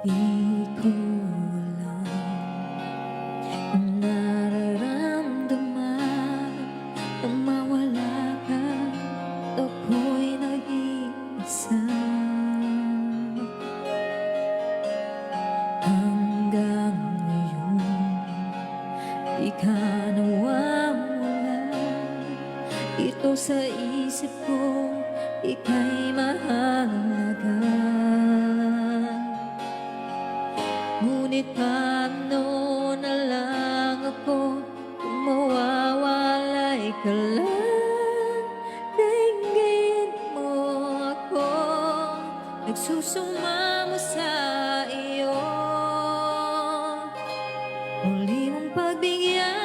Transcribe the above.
Di ko alam kung nararamdaman nang mawala ka at ako'y nag-iisa. Hanggang ngayon di ka nawawala dito sa isip ko, ika'y mahalaga. Ngunit paano na lang ako kung mawawalay ka lang? Daigin mo ako, nagsusumamo sa iyo. Muli mong pagbigyan